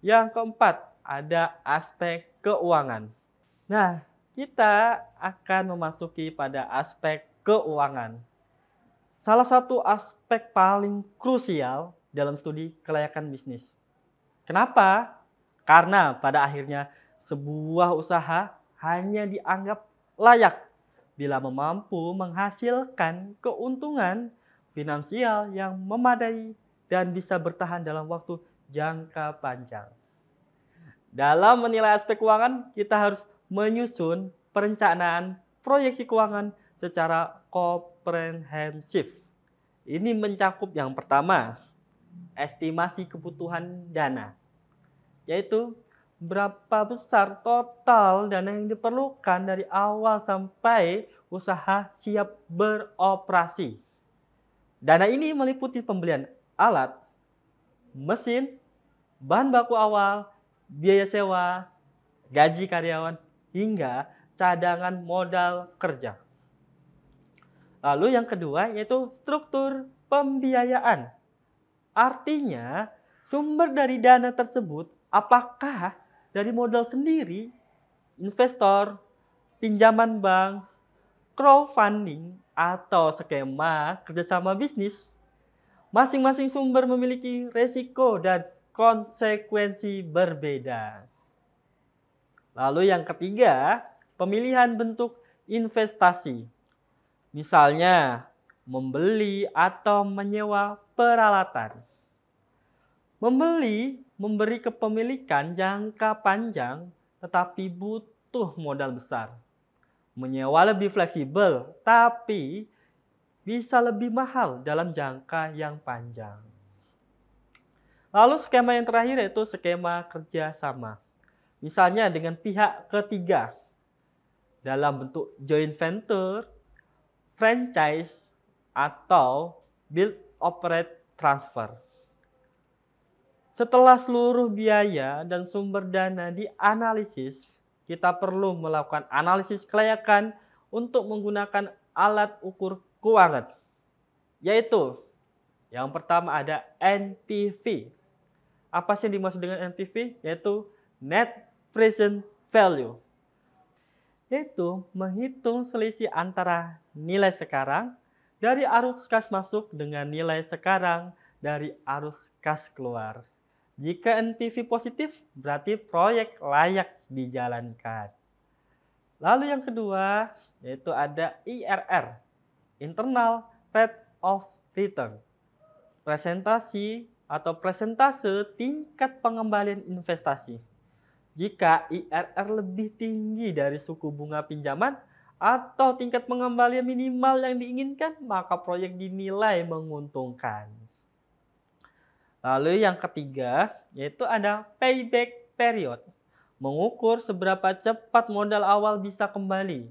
Yang keempat, ada aspek keuangan. Nah, kita akan memasuki pada aspek keuangan. Salah satu aspek paling krusial dalam studi kelayakan bisnis. Kenapa? Karena pada akhirnya sebuah usaha hanya dianggap layak bila mampu menghasilkan keuntungan finansial yang memadai dan bisa bertahan dalam waktu jangka panjang. Dalam menilai aspek keuangan, kita harus menyusun perencanaan proyeksi keuangan secara komprehensif. Ini mencakup yang pertama, estimasi kebutuhan dana, yaitu berapa besar total dana yang diperlukan dari awal sampai usaha siap beroperasi. Dana ini meliputi pembelian alat, mesin, bahan baku awal, biaya sewa, gaji karyawan, hingga cadangan modal kerja. Lalu yang kedua yaitu struktur pembiayaan. Artinya, sumber dari dana tersebut apakah dari modal sendiri, investor, pinjaman bank, crowdfunding, atau skema kerjasama bisnis. Masing-masing sumber memiliki resiko dan konsekuensi berbeda. Lalu yang ketiga, pemilihan bentuk investasi. Misalnya, membeli atau menyewa peralatan. Membeli memberi kepemilikan jangka panjang tetapi butuh modal besar. Menyewa lebih fleksibel tapi bisa lebih mahal dalam jangka yang panjang. Lalu skema yang terakhir yaitu skema kerjasama. Misalnya dengan pihak ketiga dalam bentuk joint venture, franchise, atau build, operate, transfer. Setelah seluruh biaya dan sumber dana dianalisis, kita perlu melakukan analisis kelayakan untuk menggunakan alat ukur keuangan. Yaitu, yang pertama ada NPV. Apa sih yang dimaksud dengan NPV? Yaitu Net Present Value. Yaitu menghitung selisih antara nilai sekarang dari arus kas masuk dengan nilai sekarang dari arus kas keluar. Jika NPV positif, berarti proyek layak dijalankan. Lalu yang kedua, yaitu ada IRR, Internal Rate of Return. Presentase tingkat pengembalian investasi. Jika IRR lebih tinggi dari suku bunga pinjaman atau tingkat pengembalian minimal yang diinginkan, maka proyek dinilai menguntungkan. Lalu yang ketiga, yaitu ada payback period. Mengukur seberapa cepat modal awal bisa kembali.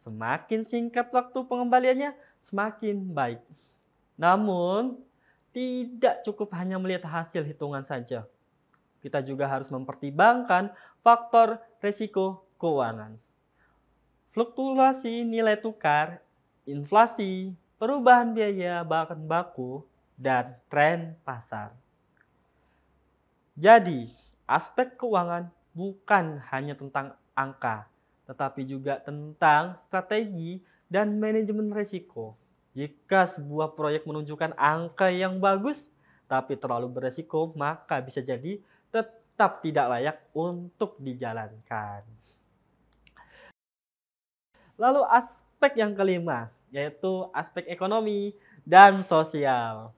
Semakin singkat waktu pengembaliannya, semakin baik. Namun, tidak cukup hanya melihat hasil hitungan saja. Kita juga harus mempertimbangkan faktor risiko keuangan. Fluktuasi nilai tukar, inflasi, perubahan biaya bahan baku, dan tren pasar. Jadi, aspek keuangan bukan hanya tentang angka, tetapi juga tentang strategi dan manajemen risiko. Jika sebuah proyek menunjukkan angka yang bagus, tapi terlalu beresiko, maka bisa jadi tetap tidak layak untuk dijalankan. Lalu aspek yang kelima, yaitu aspek ekonomi dan sosial.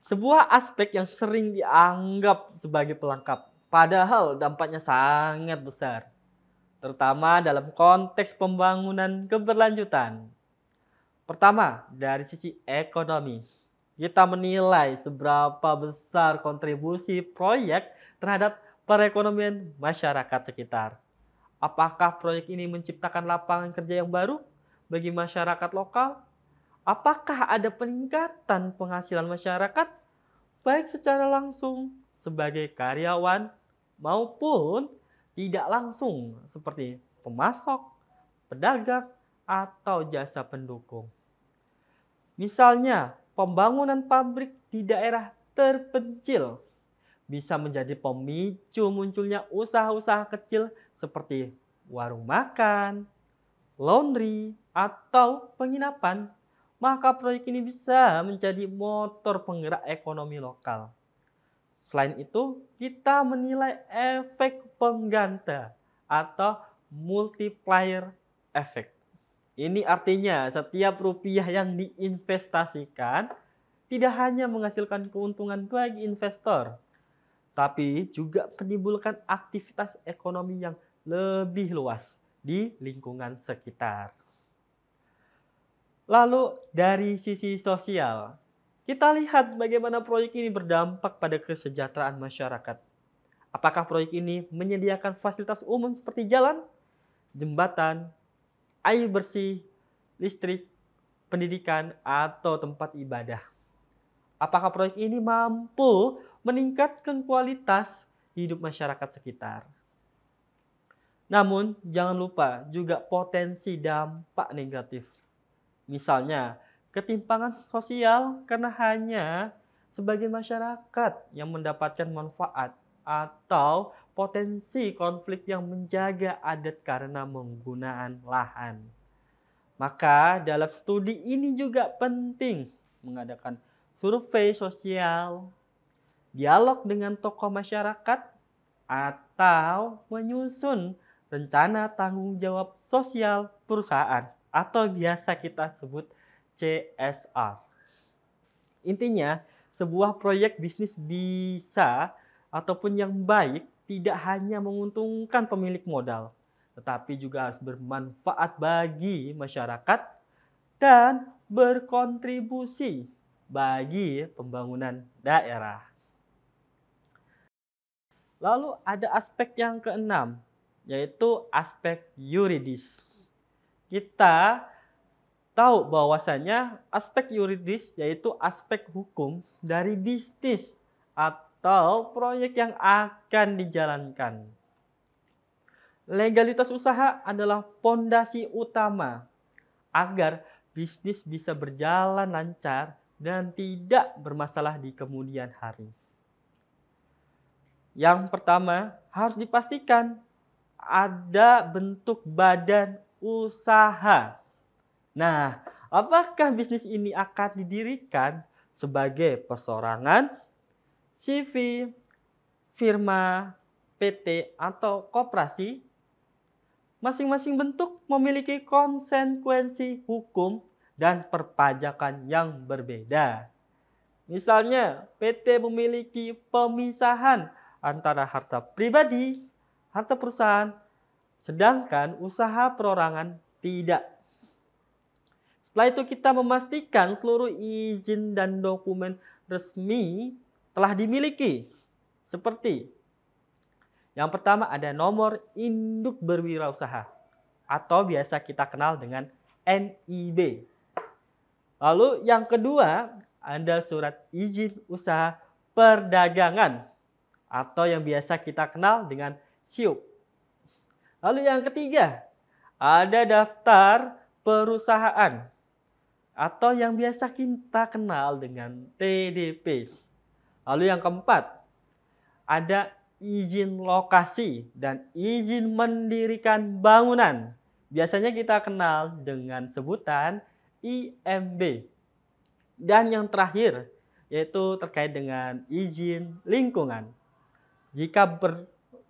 Sebuah aspek yang sering dianggap sebagai pelengkap, padahal dampaknya sangat besar, terutama dalam konteks pembangunan keberlanjutan. Pertama, dari sisi ekonomi, kita menilai seberapa besar kontribusi proyek terhadap perekonomian masyarakat sekitar. Apakah proyek ini menciptakan lapangan kerja yang baru bagi masyarakat lokal? Apakah ada peningkatan penghasilan masyarakat, baik secara langsung sebagai karyawan maupun tidak langsung seperti pemasok, pedagang, atau jasa pendukung. Misalnya, pembangunan pabrik di daerah terpencil bisa menjadi pemicu munculnya usaha-usaha kecil seperti warung makan, laundry, atau penginapan, maka proyek ini bisa menjadi motor penggerak ekonomi lokal. Selain itu, kita menilai efek pengganda atau multiplier effect. Ini artinya setiap rupiah yang diinvestasikan tidak hanya menghasilkan keuntungan bagi investor, tapi juga menimbulkan aktivitas ekonomi yang lebih luas di lingkungan sekitar. Lalu dari sisi sosial, kita lihat bagaimana proyek ini berdampak pada kesejahteraan masyarakat. Apakah proyek ini menyediakan fasilitas umum seperti jalan, jembatan, air bersih, listrik, pendidikan, atau tempat ibadah? Apakah proyek ini mampu meningkatkan kualitas hidup masyarakat sekitar? Namun, jangan lupa juga potensi dampak negatif. Misalnya, ketimpangan sosial karena hanya sebagian masyarakat yang mendapatkan manfaat atau potensi konflik yang menjaga adat karena penggunaan lahan. Maka dalam studi ini juga penting mengadakan survei sosial, dialog dengan tokoh masyarakat, atau menyusun rencana tanggung jawab sosial perusahaan atau biasa kita sebut CSR. Intinya, sebuah proyek bisnis bisa ataupun yang baik tidak hanya menguntungkan pemilik modal, tetapi juga harus bermanfaat bagi masyarakat dan berkontribusi bagi pembangunan daerah. Lalu ada aspek yang keenam, yaitu aspek yuridis. Kita tahu bahwasanya aspek yuridis yaitu aspek hukum dari bisnis atau proyek yang akan dijalankan. Legalitas usaha adalah fondasi utama agar bisnis bisa berjalan lancar dan tidak bermasalah di kemudian hari. Yang pertama, harus dipastikan ada bentuk badan usaha. Nah, apakah bisnis ini akan didirikan sebagai perseorangan, CV, firma, PT, atau koperasi? Masing-masing bentuk memiliki konsekuensi hukum dan perpajakan yang berbeda. Misalnya, PT memiliki pemisahan antara harta pribadi, harta perusahaan, sedangkan usaha perorangan tidak. Setelah itu kita memastikan seluruh izin dan dokumen resmi telah dimiliki. Seperti yang pertama ada nomor induk berwirausaha atau biasa kita kenal dengan NIB. Lalu yang kedua ada surat izin usaha perdagangan atau yang biasa kita kenal dengan SIUP. Lalu yang ketiga, ada daftar perusahaan atau yang biasa kita kenal dengan TDP. Lalu yang keempat, ada izin lokasi dan izin mendirikan bangunan. Biasanya kita kenal dengan sebutan IMB. Dan yang terakhir, yaitu terkait dengan izin lingkungan.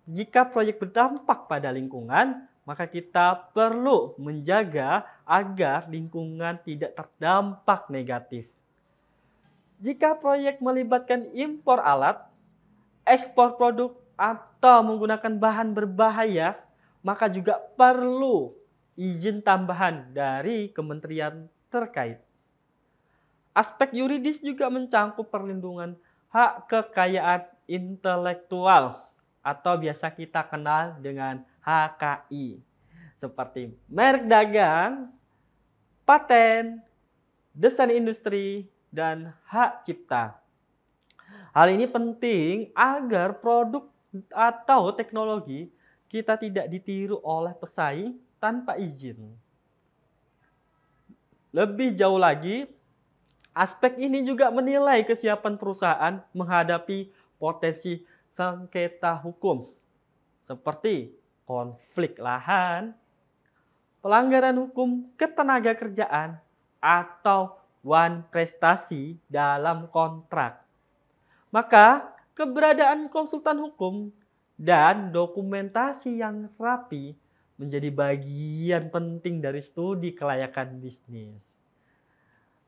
Jika proyek berdampak pada lingkungan, maka kita perlu menjaga agar lingkungan tidak terdampak negatif. Jika proyek melibatkan impor alat, ekspor produk, atau menggunakan bahan berbahaya, maka juga perlu izin tambahan dari kementerian terkait. Aspek yuridis juga mencakup perlindungan hak kekayaan intelektual atau biasa kita kenal dengan HKI. Seperti merek dagang, paten, desain industri, dan hak cipta. Hal ini penting agar produk atau teknologi kita tidak ditiru oleh pesaing tanpa izin. Lebih jauh lagi, aspek ini juga menilai kesiapan perusahaan menghadapi potensi sengketa hukum seperti konflik lahan, pelanggaran hukum ketenagakerjaan, atau wan prestasi dalam kontrak. Maka, keberadaan konsultan hukum dan dokumentasi yang rapi menjadi bagian penting dari studi kelayakan bisnis.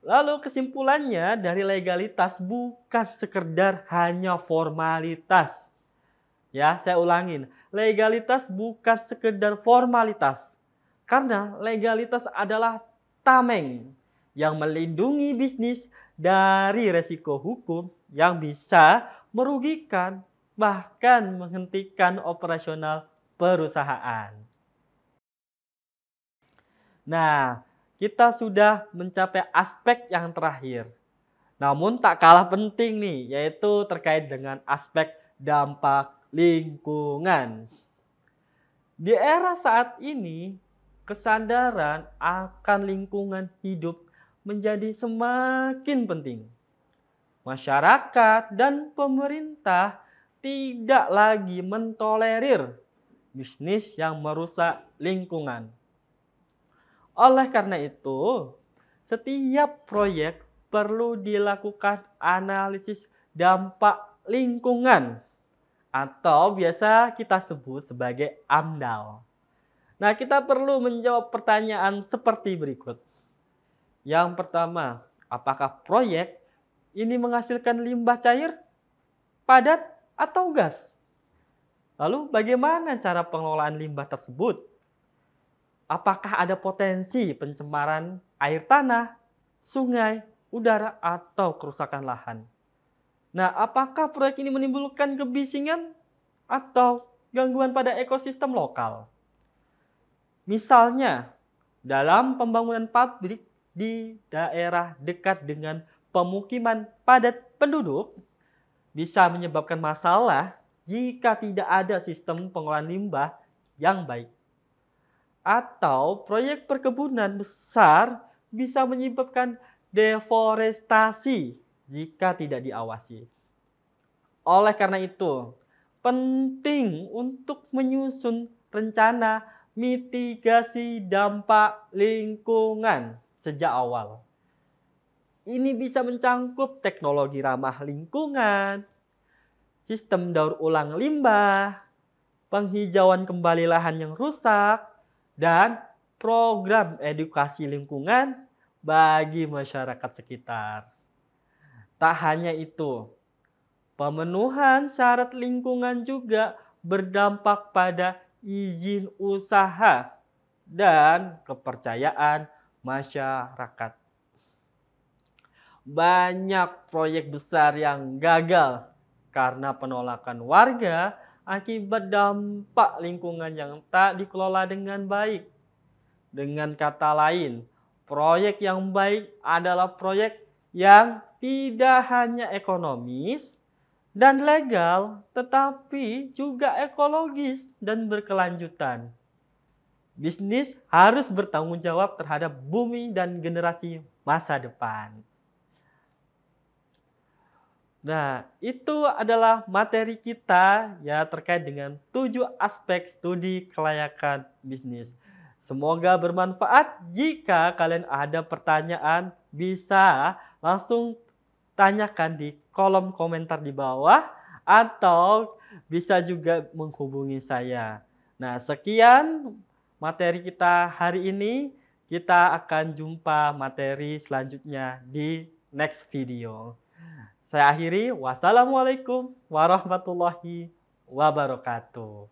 Lalu kesimpulannya dari legalitas bukan sekedar hanya formalitas. Ya, saya ulangin. Legalitas bukan sekedar formalitas. Karena legalitas adalah tameng yang melindungi bisnis dari resiko hukum yang bisa merugikan bahkan menghentikan operasional perusahaan. Nah, kita sudah mencapai aspek yang terakhir. Namun tak kalah penting nih, yaitu terkait dengan aspek dampak lingkungan. Di era saat ini, kesadaran akan lingkungan hidup menjadi semakin penting. Masyarakat dan pemerintah tidak lagi mentolerir bisnis yang merusak lingkungan. Oleh karena itu, setiap proyek perlu dilakukan analisis dampak lingkungan atau biasa kita sebut sebagai AMDAL. Nah, kita perlu menjawab pertanyaan seperti berikut. Yang pertama, apakah proyek ini menghasilkan limbah cair, padat, atau gas? Lalu bagaimana cara pengelolaan limbah tersebut? Apakah ada potensi pencemaran air tanah, sungai, udara, atau kerusakan lahan? Nah, apakah proyek ini menimbulkan kebisingan atau gangguan pada ekosistem lokal? Misalnya, dalam pembangunan pabrik di daerah dekat dengan pemukiman padat penduduk, bisa menyebabkan masalah jika tidak ada sistem pengolahan limbah yang baik. Atau proyek perkebunan besar bisa menyebabkan deforestasi jika tidak diawasi. Oleh karena itu, penting untuk menyusun rencana mitigasi dampak lingkungan sejak awal. Ini bisa mencangkup teknologi ramah lingkungan, sistem daur ulang limbah, penghijauan kembali lahan yang rusak, dan program edukasi lingkungan bagi masyarakat sekitar. Tak hanya itu, pemenuhan syarat lingkungan juga berdampak pada izin usaha dan kepercayaan masyarakat. Banyak proyek besar yang gagal karena penolakan warga akibat dampak lingkungan yang tak dikelola dengan baik. Dengan kata lain, proyek yang baik adalah proyek yang tidak hanya ekonomis dan legal, tetapi juga ekologis dan berkelanjutan. Bisnis harus bertanggung jawab terhadap bumi dan generasi masa depan. Nah, itu adalah materi kita ya terkait dengan 7 aspek studi kelayakan bisnis. Semoga bermanfaat. Jika kalian ada pertanyaan, bisa langsung tanyakan di kolom komentar di bawah atau bisa juga menghubungi saya. Nah, sekian materi kita hari ini. Kita akan jumpa materi selanjutnya di next video. Saya akhiri, wassalamualaikum warahmatullahi wabarakatuh.